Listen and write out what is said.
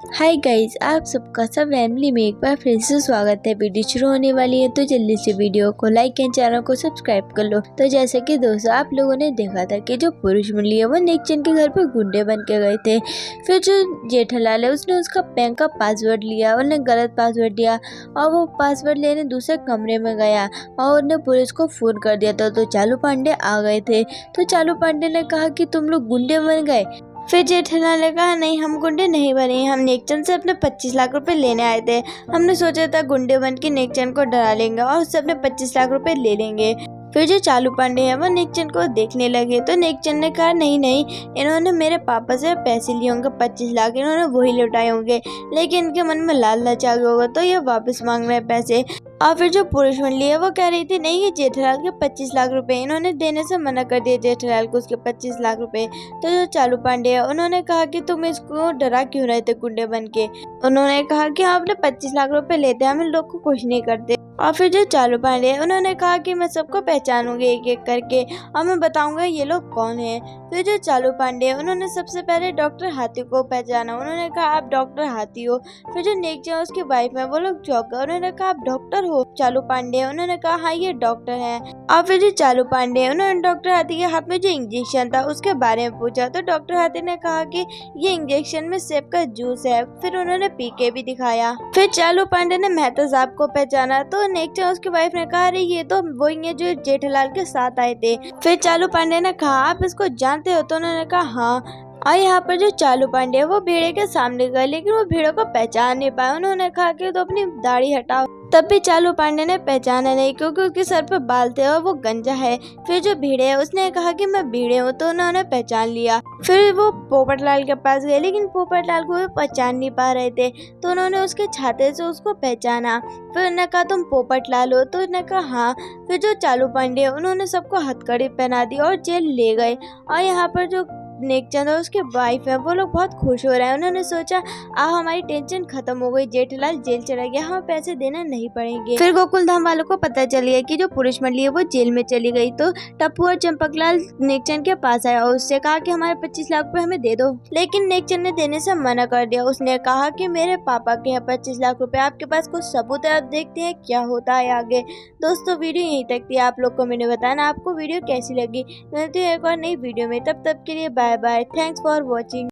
Hi guys, आप सबका सब फैमिली में एक बार फिर से स्वागत है। वीडियो शुरू होने वाली है तो जल्दी से वीडियो को लाइक एंड चैनल को सब्सक्राइब कर लो। तो जैसे कि दोस्तों आप लोगों ने देखा था कि जो पुरुष मंडली है वो नेकचंद के घर पर गुंडे बन के गए थे। फिर जो जेठालाल है उसने उसका बैंक का पासवर्ड लिया, उन्हें गलत पासवर्ड दिया और वो पासवर्ड लेने दूसरे कमरे में गया और उन्हें पुलिस को फोन कर दिया था। तो चालू पांडे आ गए थे। तो चालू पांडे ने कहा कि तुम लोग गुंडे बन गए। फिर जेठालाल ने कहा नहीं, हम गुंडे नहीं बने, हम नेकचंद से अपने 25 लाख रुपए लेने आए थे। हमने सोचा था गुंडे बन के नेकचंद को डरा लेंगे और उससे अपने 25 लाख रुपए ले लेंगे। फिर जो चालू पांडे हैं वो नेकचंद को देखने लगे तो नेकचंद ने कहा नहीं नहीं, इन्होंने मेरे पापा से पैसे लिए होंगे 25 लाख, इन्होंने वही लौटाए होंगे, लेकिन इनके मन में लालच आ गया होगा तो ये वापस मांग रहे हैं पैसे। और फिर जो पुरुष मंडली है वो कह रही थी नहीं, ये जेठालाल के 25 लाख रुपए, इन्होंने देने से मना कर दिया जेठालाल को उसके 25 लाख रुपए। तो जो चालू पांडे है उन्होंने कहा कि तुम इसको डरा क्यों रहे थे गुंडे बन के। उन्होंने कहा कि हम अपने 25 लाख रुपए लेते हैं, हम इन लोग को कुछ नहीं करते। और फिर जो चालू पांडे है उन्होंने कहा कि मैं सबको पहचानूंगी एक एक करके और मैं बताऊंगा ये लोग कौन है। फिर जो चालू पांडे है उन्होंने सबसे पहले डॉक्टर हाथी को पहचाना, उन्होंने कहा आप डॉक्टर हाथी हो। फिर जो नेकचंद उसकी वाइफ है वो लोग चौंक गए, उन्होंने कहा आप डॉक्टर हो। चालू पांडे है उन्होंने कहा हाँ ये डॉक्टर है। और फिर जो चालू पांडे है उन्होंने डॉक्टर हाथी के हाथ में जो इंजेक्शन था उसके बारे में पूछा तो डॉक्टर हाथी ने कहा कि ये इंजेक्शन में सेब का जूस है। फिर उन्होंने पी के भी दिखाया। फिर चालू पांडे ने मेहता साहब को पहचाना तो नेकचंद उसकी वाइफ ने कहा अरे ये तो वही है जो जेठालाल के साथ आए थे। फिर चालू पांडे ने कहा आप इसको जानते हो, तो उन्होंने कहा हाँ। और यहाँ पर जो चालू पांडे है वो भेड़े के सामने गए लेकिन वो भेड़ों को पहचान नहीं पाया। उन्होंने कहा कि तो अपनी दाढ़ी हटाओ, तब भी चालू पांडे ने पहचाना नहीं क्योंकि उसके सर पे बाल थे और वो गंजा है। फिर जो भीड़े है उसने कहा कि मैं भीड़े हूँ, तो उन्होंने पहचान लिया। फिर वो पोपटलाल के पास गए लेकिन पोपटलाल को वो पहचान नहीं पा रहे थे, तो उन्होंने उसके छाते से उसको पहचाना। फिर उन्होंने कहा तुम पोपटलाल हो, तो उन्होंने कहा हाँ। फिर जो चालू पांडे उन्होंने सबको हथकड़ी पहना दी और जेल ले गए। और यहाँ पर जो नेकचंद और उसके वाइफ है वो लोग बहुत खुश हो रहे हैं। उन्होंने सोचा हमारी टेंशन खत्म हो गई, जेठालाल जेल चला गया, हमें पैसे देने नहीं पड़ेंगे। फिर गोकुल धाम वालों को पता चल गया कि जो पुरुष मंडली है वो जेल में चली गई, तो टप्पू और चंपकलाल नेकचंद के पास आया और उससे कहा कि हमारे 25 लाख रुपए हमें दे दो। लेकिन नेकचंद ने देने से मना कर दिया। उसने कहा कि मेरे पापा के हैं 25 लाख रुपए, आपके पास कुछ सबूत है, आप देखते हैं क्या होता है आगे। दोस्तों वीडियो यहीं तक थी, आप लोग को मैंने बताया आपको वीडियो कैसी लगी। मिलती है एक और नई वीडियो में, तब तक के लिए bye bye. Thanks for watching.